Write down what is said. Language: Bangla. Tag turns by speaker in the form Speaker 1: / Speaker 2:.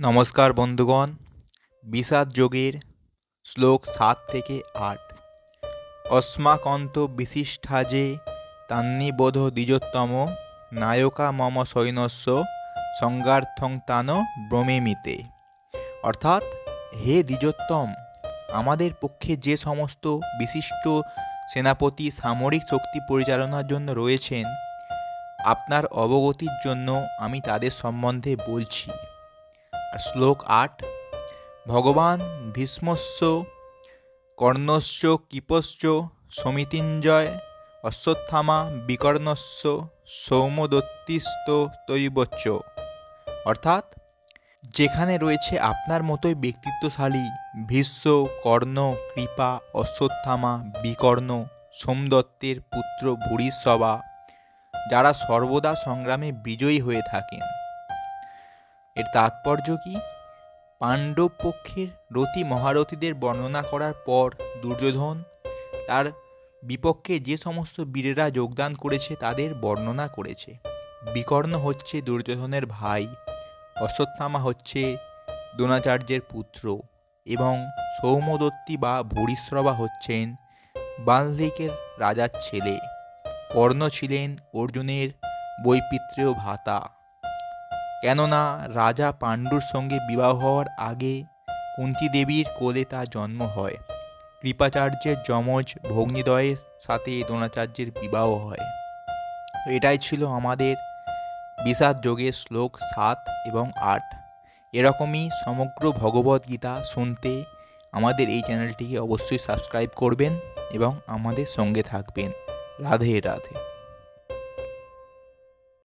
Speaker 1: नमस्कार बंधुगण। विषाद योगेर श्लोक 7 থেকে 8। अस्माकन्त विशिष्टाजे तान्निबोध द्विजोत्तम नायका मम सैन्यस्य संगार्थं तान ब्रमेमिते। अर्थात हे द्विजोत्तम, आमादेर पक्षे जे समस्त विशिष्ट सेनापति सामरिक शक्ति परिचालनार जन्य रयेछेन, आपनार अवगतिर जन्य आमी तादेर सम्बन्धे बोलछि। श्लोक 8। भगवान भीष्मस्य कर्णस्य कृपस्य समितिञ्जय अश्वत्थामा विकर्णस्य सौमदत्तिस्तैवच। अर्थात जेखाने रयेछे आपनार मतोई व्यक्तित्वशाली भीष्म, कर्ण, कृपा, अश्वत्थामा, विकर्ण, सोमदत्तेर पुत्र भूरिश्रवा, যারা সর্বদা সংগ্রামে বিজয়ী হয়ে থাকেন। এর তাৎপর্য কি? পাণ্ডব পক্ষের রথী মহারথীদের বর্ণনা করার পর দুর্যোধন তার বিপক্ষে যে সমস্ত বীরেরা যোগদান করেছে তাদের বর্ণনা করেছে। বিকর্ণ হচ্ছে দুর্যোধনের ভাই, অশ্বত্থামা হচ্ছে দ্রোণাচার্যের পুত্র এবং সৌমদত্তি বা ভূরিশ্রবা হচ্ছেন বাল্মীকের রাজার ছেলে। কর্ণ ছিলেন অর্জুনের বৈপিত্রেয় ভ্রাতা, কেননা রাজা পাণ্ডুর সঙ্গে বিবাহ হওয়ার আগে কুন্তী দেবীর কোলে তার জন্ম হয়। কৃপাচার্যের যমজ ভগ্নীদ্বয়ের সাথে দ্রোণাচার্যের বিবাহ হয়। এটাই ছিল আমাদের বিষাদ যোগের শ্লোক 7 এবং 8। এরকমই সমগ্র ভগবদ্গীতা শুনতে আমাদের এই চ্যানেলটিকে অবশ্যই সাবস্ক্রাইব করবেন এবং আমাদের সঙ্গে থাকবেন। রাধে রাধে।